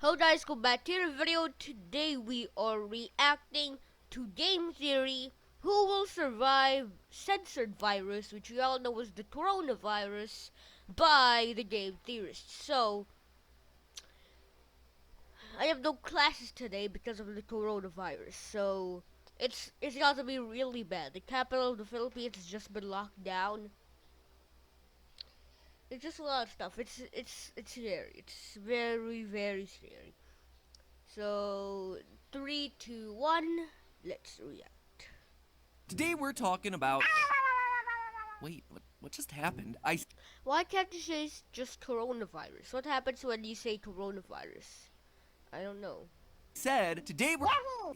Hello guys, go back to the video. Today we are reacting to game theory. Who will survive censored virus, which we all know is the coronavirus, by the game theorists. So, I have no classes today because of the coronavirus. So, it's got to be really bad. The capital of the Philippines has just been locked down. It's just a lot of stuff. It's scary. It's very scary. So, 3, 2, 1, let's react. Today we're talking about... Wait, what just happened? Why can't you say it's just coronavirus? What happens when you say coronavirus? I don't know. Said today we're...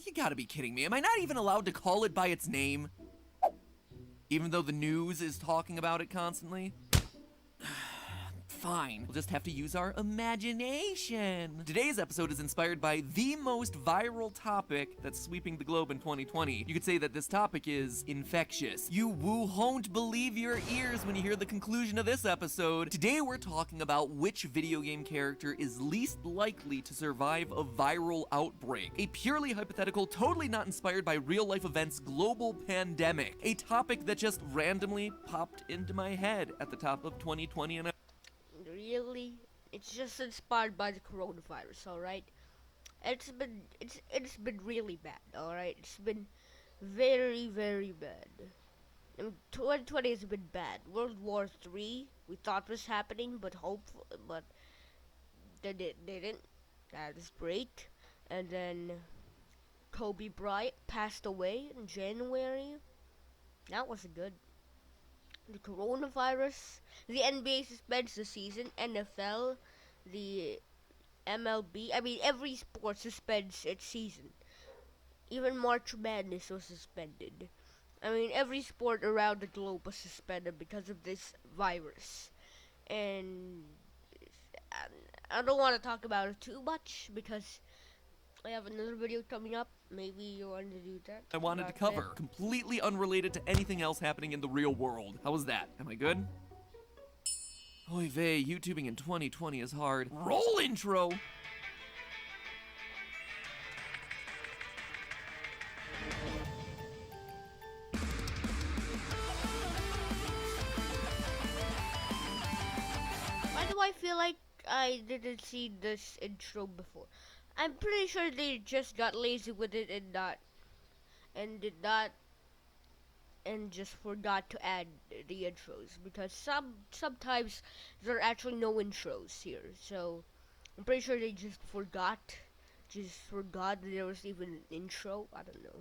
You gotta be kidding me. Am I not even allowed to call it by its name? Even though the news is talking about it constantly? Fine, we'll just have to use our imagination. Today's episode is inspired by the most viral topic that's sweeping the globe in 2020. You could say that this topic is infectious. You won't believe your ears when you hear the conclusion of this episode. Today we're talking about which video game character is least likely to survive a viral outbreak. A purely hypothetical, totally not inspired by real life events global pandemic. A topic that just randomly popped into my head at the top of 2020 and Really? It's just inspired by the coronavirus, alright? It's been really bad, alright? It's been very bad. I mean, 2020 has been bad. World War III, we thought was happening, but they didn't. That is great. And then Kobe Bryant passed away in January. That wasn't good. The coronavirus, the NBA suspends the season, NFL, the MLB, I mean every sport suspends its season. Even March Madness was suspended. I mean every sport around the globe was suspended because of this virus. And I don't want to talk about it too much because I have another video coming up. Maybe you want to do that. I wanted to cover. Completely unrelated to anything else happening in the real world. How was that? Am I good? Oy vey, YouTubing in 2020 is hard. Roll intro! Why do I feel like I didn't see this intro before? I'm pretty sure they just got lazy with it and just forgot to add the intros, because sometimes there are actually no intros here. So I'm pretty sure they just forgot that there was even an intro. I don't know.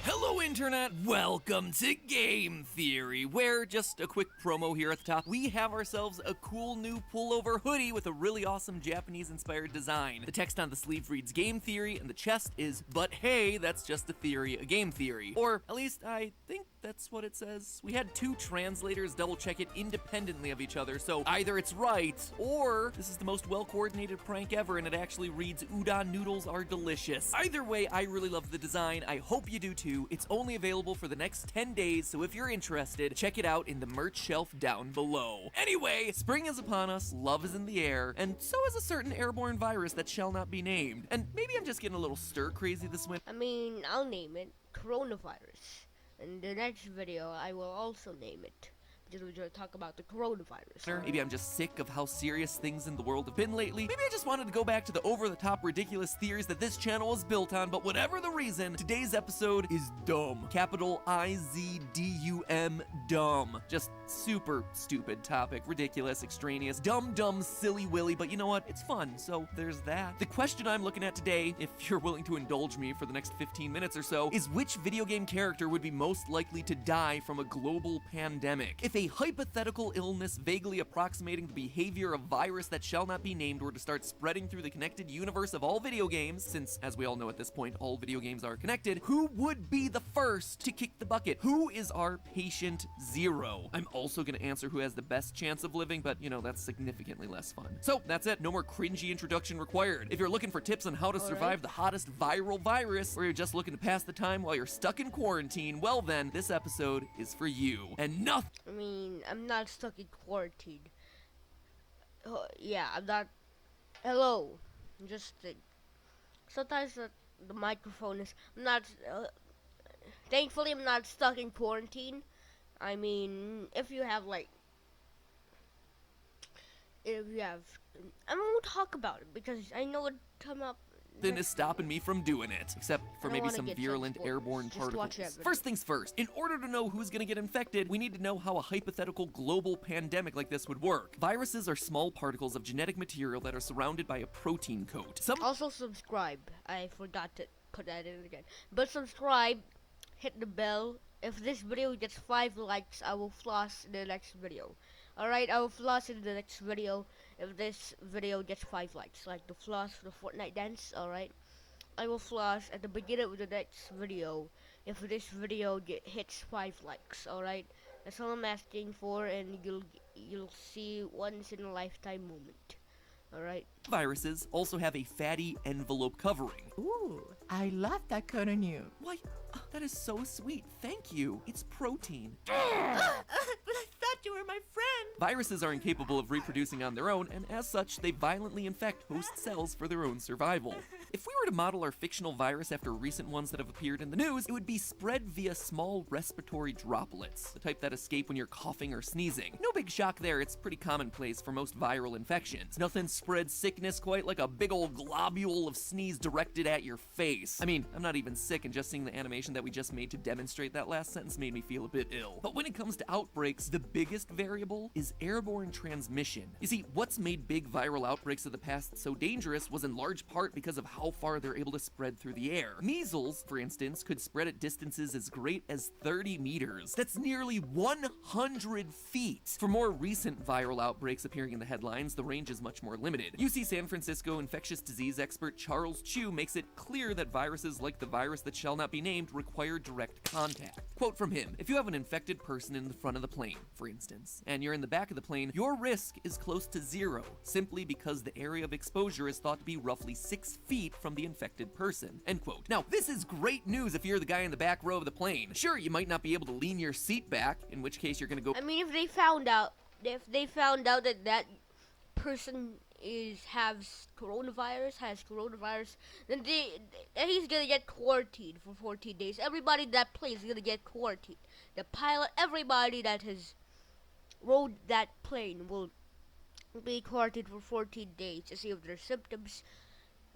Hello Internet, welcome to Game Theory, where, just a quick promo here at the top, we have ourselves a cool new pullover hoodie with a really awesome Japanese-inspired design. The text on the sleeve reads Game Theory, and the chest is, but hey, that's just a theory, a game theory. Or, at least, I think that's what it says. We had two translators double check it independently of each other, so either it's right, or this is the most well-coordinated prank ever and it actually reads udon noodles are delicious. Either way, I really love the design. I hope you do too. It's only available for the next 10 days, so if you're interested, check it out in the merch shelf down below. Anyway, spring is upon us, love is in the air, and so is a certain airborne virus that shall not be named. And maybe I'm just getting a little stir-crazy this winter. I mean, I'll name it coronavirus. In the next video, I will also name it, because we're going to talk about the coronavirus. Maybe I'm just sick of how serious things in the world have been lately. Maybe I just wanted to go back to the over-the-top ridiculous theories that this channel is built on, but whatever the reason, today's episode is dumb. Capital I-Z-D-U-M, dumb. Just super stupid topic, ridiculous, extraneous, dumb, silly willy, but you know what? It's fun, so there's that. The question I'm looking at today, if you're willing to indulge me for the next 15 minutes or so, is which video game character would be most likely to die from a global pandemic? If a hypothetical illness vaguely approximating the behavior of virus that shall not be named were to start spreading through the connected universe of all video games, since, as we all know at this point, all video games are connected, who would be the first to kick the bucket? Who is our patient zero? I'm also gonna answer who has the best chance of living, but you know, that's significantly less fun. So that's it, no more cringy introduction required. If you're looking for tips on how to survive the hottest viral virus, or you're just looking to pass the time while you're stuck in quarantine, well then, this episode is for you. And nothing. I mean, mean, I'm not stuck in quarantine. Yeah, I'm not. Hello. Just sometimes the microphone is. I'm not. Thankfully, I'm not stuck in quarantine. I mean, if you have like, if you have, I won't talk about it because I know it come up. Nothing is stopping me from doing it, except I for don't maybe wanna some get virulent spoilers. airborne Just watch that particles. video. First things first, in order to know who's gonna get infected, we need to know how a hypothetical global pandemic like this would work. Viruses are small particles of genetic material that are surrounded by a protein coat. Also subscribe. I forgot to put that in again. But subscribe, hit the bell. If this video gets 5 likes, I will floss in the next video. Alright, I will floss in the next video if this video gets 5 likes. Like the floss for the Fortnite dance, alright? I will floss at the beginning of the next video if this video hits 5 likes, alright? That's all I'm asking for, and you'll see once in a lifetime moment. Alright? Viruses also have a fatty envelope covering. Ooh, I love that coat on you. Why, that is so sweet. Thank you. It's protein. But I thought you were my friend. Viruses are incapable of reproducing on their own, and as such, they violently infect host cells for their own survival. If we were to model our fictional virus after recent ones that have appeared in the news, it would be spread via small respiratory droplets, the type that escape when you're coughing or sneezing. No big shock there, it's pretty commonplace for most viral infections. Nothing spreads sickness quite like a big old globule of sneeze directed at your face. I mean, I'm not even sick, and just seeing the animation that we just made to demonstrate that last sentence made me feel a bit ill. But when it comes to outbreaks, the biggest variable is airborne transmission. You see, what's made big viral outbreaks of the past so dangerous was in large part because of how far they're able to spread through the air. Measles, for instance, could spread at distances as great as 30 meters. That's nearly 100 feet. For more recent viral outbreaks appearing in the headlines, the range is much more limited. UC San Francisco infectious disease expert Charles Chu makes it clear that viruses like the virus that shall not be named require direct contact. Quote from him, "If you have an infected person in the front of the plane, for instance, and you're in the back of the plane, your risk is close to zero, simply because the area of exposure is thought to be roughly 6 feet from the infected person." End quote. Now, this is great news if you're the guy in the back row of the plane. Sure, you might not be able to lean your seat back, in which case you're gonna go. I mean, if they found out that that person has coronavirus, then he's gonna get quarantined for 14 days. Everybody that plays is gonna get quarantined. The pilot, everybody that has rode that plane will be quarantined for 14 days to see if their symptoms.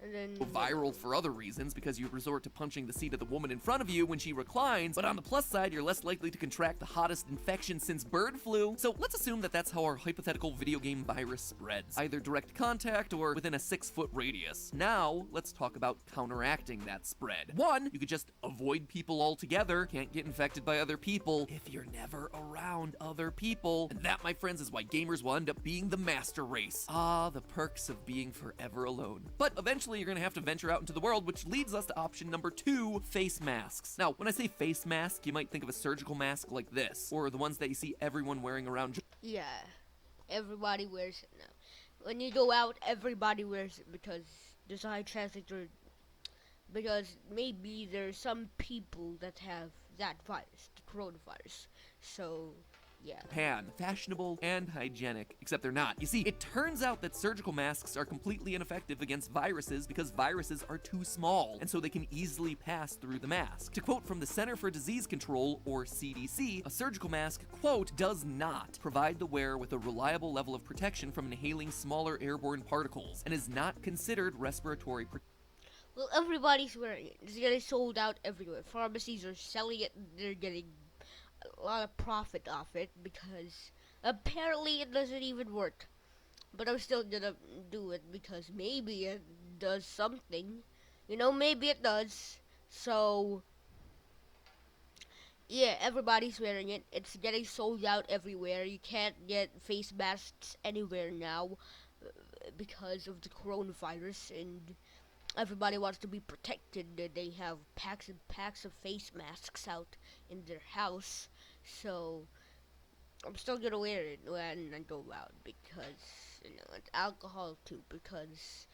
And then Viral for other reasons because you resort to punching the seat of the woman in front of you when she reclines, but on the plus side, you're less likely to contract the hottest infection since bird flu. So let's assume that that's how our hypothetical video game virus spreads, either direct contact or within a 6-foot radius. Now, let's talk about counteracting that spread. One, you could just avoid people altogether, can't get infected by other people if you're never around other people. And that, my friends, is why gamers will end up being the master race. Ah, the perks of being forever alone. But eventually, you're gonna have to venture out into the world, which leads us to option number 2, face masks. Now, when I say face mask, you might think of a surgical mask like this, or the ones that you see everyone wearing around. yeah, everybody wears it now. When you go out, everybody wears it because there's a high chance that because maybe there's some people that have that virus, the coronavirus. So, yeah. Japan, fashionable and hygienic, except they're not. You see, it turns out that surgical masks are completely ineffective against viruses because viruses are too small, and so they can easily pass through the mask. To quote from the Center for Disease Control, or CDC, a surgical mask, quote, "does not provide the wearer with a reliable level of protection from inhaling smaller airborne particles, and is not considered respiratory protection." Well, everybody's wearing it. It's getting sold out everywhere. Pharmacies are selling it. They're getting a lot of profit off it because apparently it doesn't even work. But I'm still gonna do it because maybe it does something. You know, maybe it does. So, yeah, everybody's wearing it. It's getting sold out everywhere. You can't get face masks anywhere now because of the coronavirus, and everybody wants to be protected. They have packs and packs of face masks out in their house. So I'm still gonna wear it when I go out because it's alcohol too. Because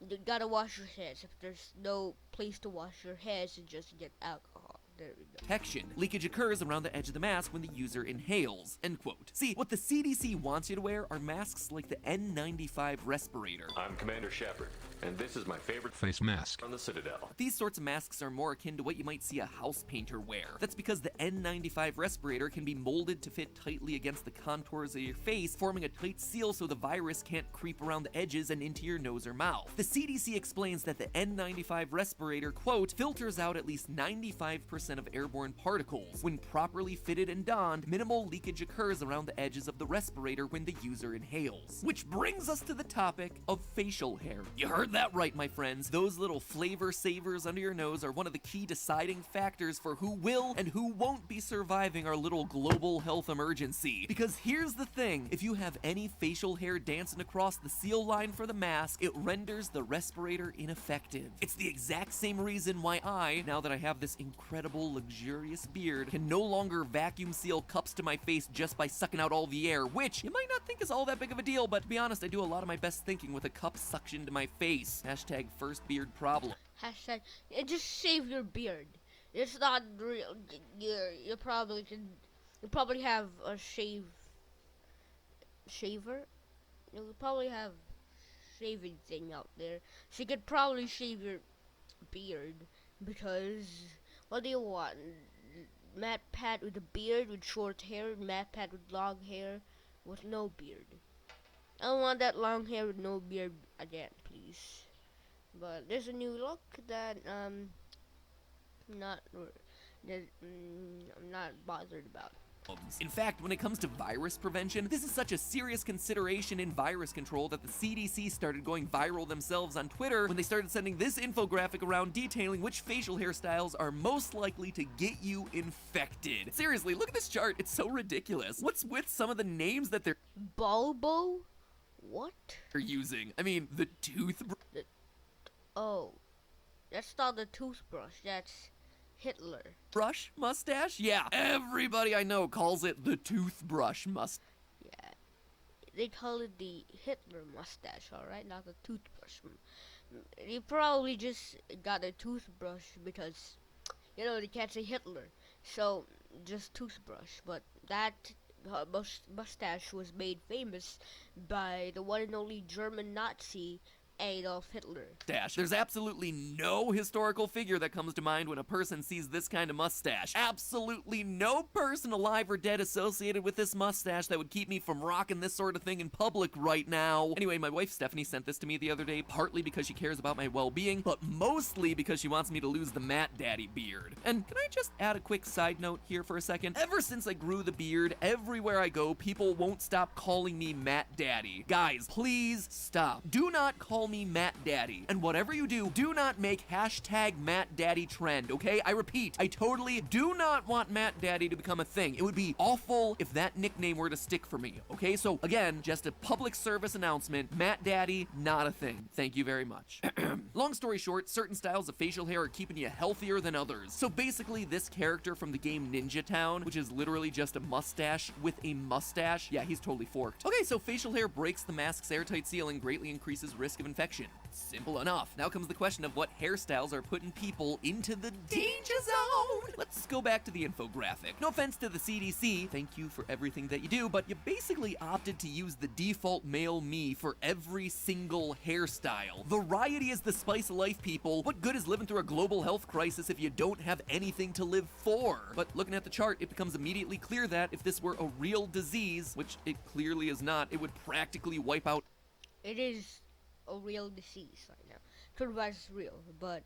you gotta wash your hands. If there's no place to wash your hands, you just get alcohol. There we go. Protection. Leakage occurs around the edge of the mask when the user inhales. End quote. See, what the CDC wants you to wear are masks like the N95 respirator. I'm Commander Shepard, and this is my favorite face mask on the Citadel. These sorts of masks are more akin to what you might see a house painter wear. That's because the N95 respirator can be molded to fit tightly against the contours of your face, forming a tight seal so the virus can't creep around the edges and into your nose or mouth. The CDC explains that the N95 respirator, quote, filters out at least 95% of airborne particles. When properly fitted and donned, minimal leakage occurs around the edges of the respirator when the user inhales. Which brings us to the topic of facial hair. You heard that right, my friends. Those little flavor savers under your nose are one of the key deciding factors for who will and who won't be surviving our little global health emergency. Because here's the thing, if you have any facial hair dancing across the seal line for the mask, it renders the respirator ineffective. It's the exact same reason why I, now that I have this incredible luxurious beard, can no longer vacuum seal cups to my face just by sucking out all the air, which you might not think is all that big of a deal, but to be honest, I do a lot of my best thinking with a cup suctioned to my face. Hashtag first beard problem. Hashtag, just shave your beard. It's not real. You probably have a shaver. You'll probably have shaving thing out there. So you could probably shave your beard, because what do you want? Matt Pat with a beard with short hair, Matt Pat with long hair with no beard. I don't want that long hair with no beard again, please. But there's a new look that I'm not bothered about. In fact, when it comes to virus prevention, this is such a serious consideration in virus control that the CDC started going viral themselves on Twitter when they started sending this infographic around detailing which facial hairstyles are most likely to get you infected. Seriously, look at this chart. It's so ridiculous. What's with some of the names that they're Bulbo? What? using? I mean, the toothbrush. Oh, that's not the toothbrush. That's Hitler. Brush mustache? Yeah, everybody I know calls it the toothbrush mustache. Yeah, they call it the Hitler mustache, alright? Not the toothbrush. You probably just got a toothbrush because, they can't say Hitler. So, just toothbrush. But that mustache was made famous by the one and only German Nazi, Adolf Hitler. There's absolutely no historical figure that comes to mind when a person sees this kind of mustache. Absolutely no person alive or dead associated with this mustache that would keep me from rocking this sort of thing in public right now. Anyway, my wife Stephanie sent this to me the other day, partly because she cares about my well-being, but mostly because she wants me to lose the Matt Daddy beard. And can I just add a quick side note here for a second? Ever since I grew the beard, everywhere I go, people won't stop calling me Matt Daddy. Guys, please stop. Do not call me Matt Daddy. And whatever you do not make hashtag Matt Daddy trend, okay? I repeat, I totally do not want Matt Daddy to become a thing. It would be awful if that nickname were to stick for me, okay? So again, just a public service announcement, Matt Daddy, not a thing. Thank you very much. Long story short, certain styles of facial hair are keeping you healthier than others. So basically, this character from the game Ninja Town, which is literally just a mustache with a mustache, yeah, he's totally forked. Okay, so facial hair breaks the mask's airtight seal and greatly increases risk of infection. Simple enough. Now comes the question of what hairstyles are putting people into the danger zone. Let's go back to the infographic. No offense to the CDC, thank you for everything that you do, but you basically opted to use the default male me for every single hairstyle. Variety is the spice of life, people. What good is living through a global health crisis if you don't have anything to live for? But looking at the chart, it becomes immediately clear that if this were a real disease, which it clearly is not, it would practically wipe out. It is a real disease right now. Coronavirus is real, but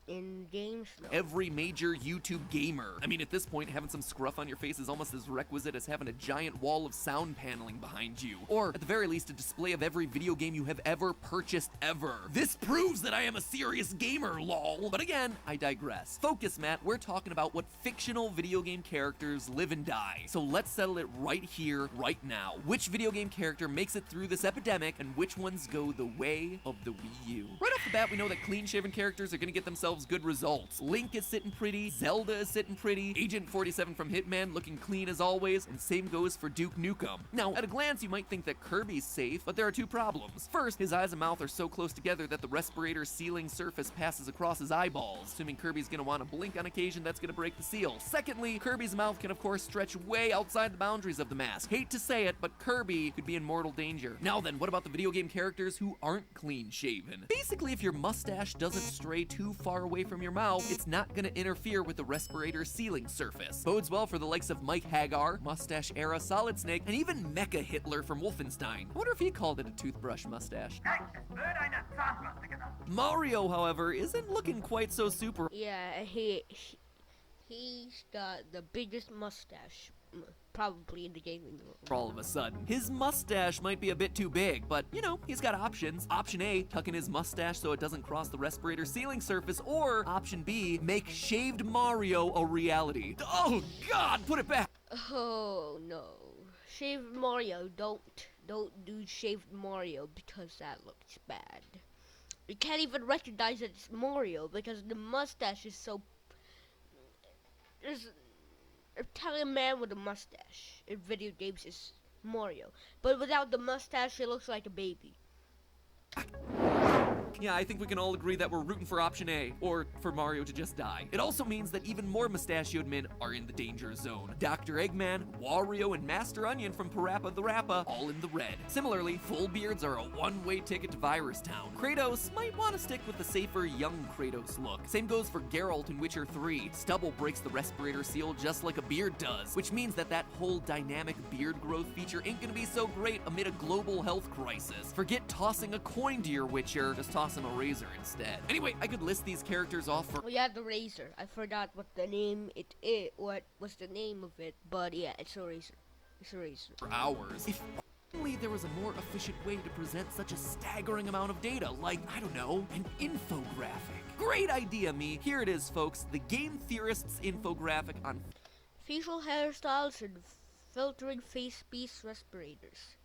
in games, no. Every major YouTube gamer. I mean, at this point, having some scruff on your face is almost as requisite as having a giant wall of sound paneling behind you. Or, at the very least, a display of every video game you have ever purchased ever. This proves that I am a serious gamer, lol. But again, I digress. Focus, Matt. We're talking about what fictional video game characters live and die. So let's settle it right here, right now. Which video game character makes it through this epidemic, and which ones go the way of the Wii U? Right off the bat, we know that clean-shaven characters are gonna get themselves themselves good results. Link is sitting pretty, Zelda is sitting pretty, Agent 47 from Hitman looking clean as always, and same goes for Duke Nukem. Now, at a glance, you might think that Kirby's safe, but there are two problems. First, his eyes and mouth are so close together that the respirator sealing surface passes across his eyeballs. Assuming Kirby's gonna want to blink on occasion, that's gonna break the seal. Secondly, Kirby's mouth can of course stretch way outside the boundaries of the mask. Hate to say it, but Kirby could be in mortal danger. Now then, what about the video game characters who aren't clean shaven? Basically, if your mustache doesn't stray too far away from your mouth, it's not gonna interfere with the respirator sealing surface. Bodes well for the likes of Mike Hagar, mustache era Solid Snake, and even Mecha Hitler from Wolfenstein. I wonder if he called it a toothbrush mustache. Mario, however, isn't looking quite so super. Yeah, he's got the biggest mustache probably in the gaming world. All of a sudden, his mustache might be a bit too big, but you know, he's got options. Option A, tuck in his mustache so it doesn't cross the respirator sealing surface, or option B, make shaved Mario a reality. Oh God, put it back. Oh no, shaved Mario, don't do shaved Mario because that looks bad. You can't even recognize that it's Mario because the mustache is so. There's an Italian man with a mustache in video games is Mario, but without the mustache, he looks like a baby. Yeah, I think we can all agree that we're rooting for option A, or for Mario to just die. It also means that even more mustachioed men are in the danger zone. Dr. Eggman, Wario, and Master Onion from Parappa the Rappa, all in the red. Similarly, full beards are a one-way ticket to Virus Town. Kratos might want to stick with the safer young Kratos look. Same goes for Geralt in Witcher 3. Stubble breaks the respirator seal just like a beard does, which means that that whole dynamic beard growth feature ain't gonna be so great amid a global health crisis. Forget tossing a coin to your Witcher, just toss him a razor instead. Anyway, I could list these characters off for— Oh yeah, the razor. I forgot what the name it is. What was the name of it? But yeah, it's a razor. It's a razor. for hours. If only there was a more efficient way to present such a staggering amount of data, like, I don't know, an infographic. Great idea, me. Here it is, folks, the Game Theorist's infographic on Facial hairstyles and filtering face piece respirators.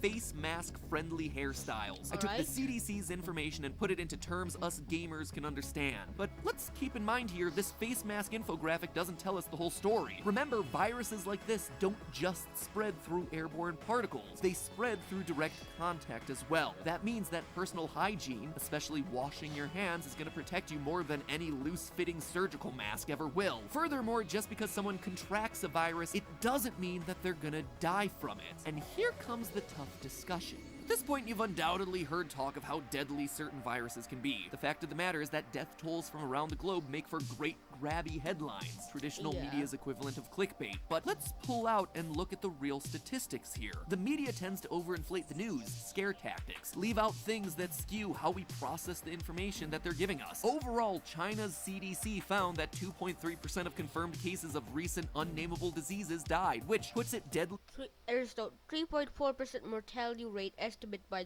face mask friendly hairstyles. I took the Alright. CDC's information and put it into terms us gamers can understand. But let's keep in mind here, this face mask infographic doesn't tell us the whole story. Remember, viruses like this don't just spread through airborne particles. They spread through direct contact as well. That means that personal hygiene, especially washing your hands, is going to protect you more than any loose-fitting surgical mask ever will. Furthermore, just because someone contracts a virus, it doesn't mean that they're gonna die from it. And here comes the tough discussion. At this point, you've undoubtedly heard talk of how deadly certain viruses can be. The fact of the matter is that death tolls from around the globe make for great grabby headlines, traditional Yeah. media's equivalent of clickbait. But let's pull out and look at the real statistics here. The media tends to overinflate the news, scare tactics, leave out things that skew how we process the information that they're giving us. Overall, China's CDC found that 2.3% of confirmed cases of recent unnameable diseases died, which puts it deadly. There's the 3.4% mortality rate estimate by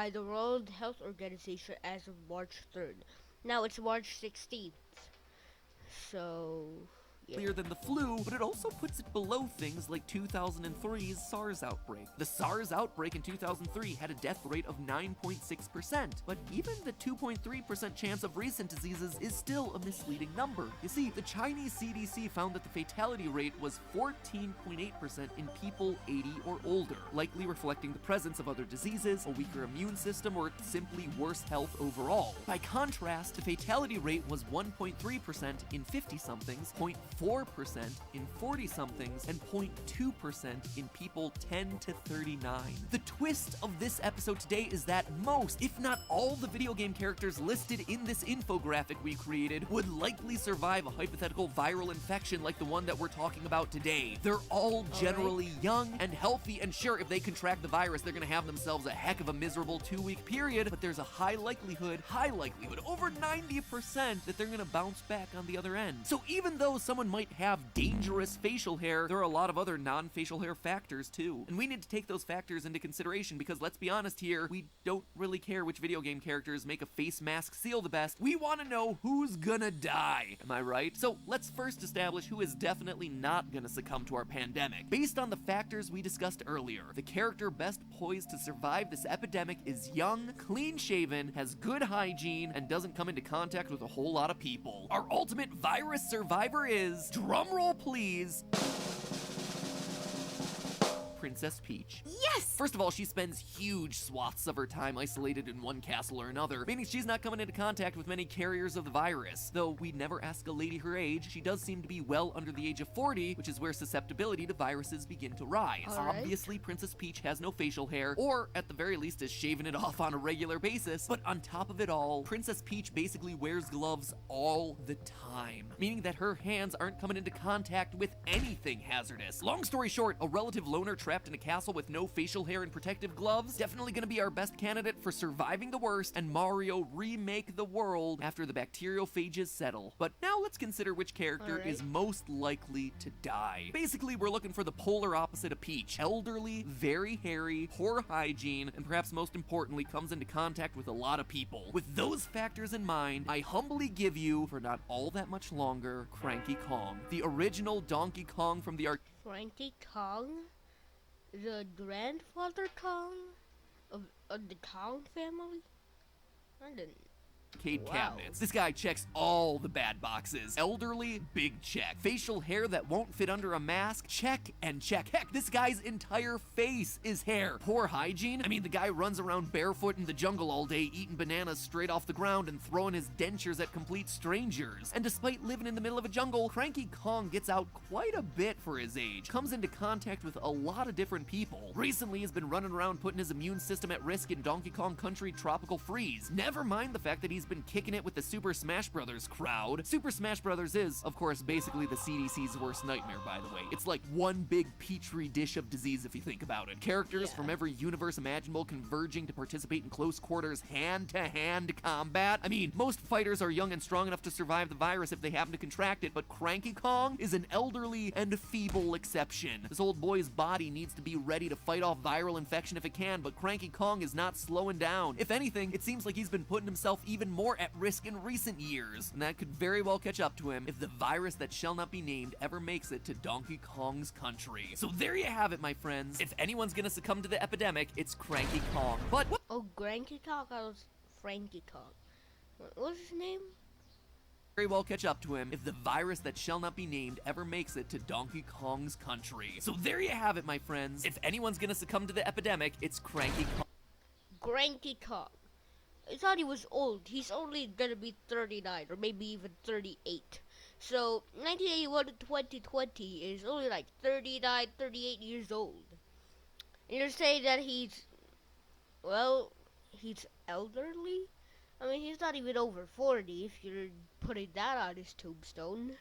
the World Health Organization as of March 3rd. Now it's March 16th. So, yeah. Clearer than the flu, but it also puts it below things like 2003's SARS outbreak. The SARS outbreak in 2003 had a death rate of 9.6%, but even the 2.3% chance of recent diseases is still a misleading number. You see, the Chinese CDC found that the fatality rate was 14.8% in people 80 or older, likely reflecting the presence of other diseases, a weaker immune system, or simply worse health overall. By contrast, the fatality rate was 1.3% in 50-somethings, 0.4% in 40-somethings, and 0.2% in people 10 to 39. The twist of this episode today is that most, if not all, the video game characters listed in this infographic we created would likely survive a hypothetical viral infection like the one that we're talking about today. They're all generally young and healthy, and sure, if they contract the virus, they're gonna have themselves a heck of a miserable 2-week period, but there's a high likelihood, over 90%, that they're gonna bounce back on the other end. So even though someone someone might have dangerous facial hair, there are a lot of other non-facial hair factors too. And we need to take those factors into consideration because let's be honest here, we don't really care which video game characters make a face mask seal the best. We want to know who's gonna die. Am I right? So let's first establish who is definitely not gonna succumb to our pandemic. Based on the factors we discussed earlier, the character best poised to survive this epidemic is young, clean-shaven, has good hygiene, and doesn't come into contact with a whole lot of people. Our ultimate virus survivor is, drumroll please, Princess Peach. Yes! First of all, she spends huge swaths of her time isolated in one castle or another, meaning she's not coming into contact with many carriers of the virus. Though we'd never ask a lady her age, she does seem to be well under the age of 40, which is where susceptibility to viruses begin to rise. Alright. Obviously, Princess Peach has no facial hair, or at the very least is shaving it off on a regular basis, but on top of it all, Princess Peach basically wears gloves all the time, meaning that her hands aren't coming into contact with anything hazardous. Long story short, a relative loner trapped in a castle with no facial hair and protective gloves, definitely gonna be our best candidate for surviving the worst and Mario remake the world after the bacteriophages settle. But now let's consider which character Alright. is most likely to die. Basically, we're looking for the polar opposite of Peach. Elderly, very hairy, poor hygiene, and perhaps most importantly, comes into contact with a lot of people. With those factors in mind, I humbly give you, for not all that much longer, Cranky Kong. The original Donkey Kong from the Frankie Kong? The grandfather Kong? Of the Kong family? I didn't. arcade Wow. cabinets. This guy checks all the bad boxes. Elderly, big check. Facial hair that won't fit under a mask, check and check. Heck, this guy's entire face is hair. Poor hygiene? I mean, the guy runs around barefoot in the jungle all day, eating bananas straight off the ground and throwing his dentures at complete strangers. And despite living in the middle of a jungle, Cranky Kong gets out quite a bit for his age. Comes into contact with a lot of different people. Recently, he's been running around putting his immune system at risk in Donkey Kong Country Tropical Freeze. Never mind the fact that he's been kicking it with the Super Smash Bros. Crowd. Super Smash Bros. Is, of course, basically the CDC's worst nightmare, by the way. It's like one big petri dish of disease if you think about it. Characters from every universe imaginable converging to participate in close quarters hand-to-hand combat. I mean, most fighters are young and strong enough to survive the virus if they happen to contract it, but Cranky Kong is an elderly and feeble exception. This old boy's body needs to be ready to fight off viral infection if it can, but Cranky Kong is not slowing down. If anything, it seems like he's been putting himself even more at risk in recent years, and that could very well catch up to him if the virus that shall not be named ever makes it to Donkey Kong's country. So there you have it, my friends. If anyone's gonna succumb to the epidemic, it's Cranky Kong. But what Oh, Cranky Kong? I was Frankie Kong. What was his name? very well catch up to him if the virus that shall not be named ever makes it to Donkey Kong's country. So there you have it, my friends. If anyone's gonna succumb to the epidemic, it's Cranky Kong. Cranky Kong. I thought he was old. He's only gonna be 39 or maybe even 38. So 1981 to 2020 is only like 39, 38 years old. And you're saying that he's, well, he's elderly? I mean, he's not even over 40 if you're putting that on his tombstone.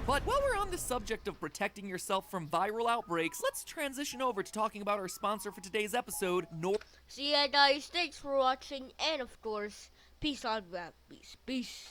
But while we're on the subject of protecting yourself from viral outbreaks, let's transition over to talking about our sponsor for today's episode, So yeah, guys, thanks for watching, and of course, peace on rap. Peace.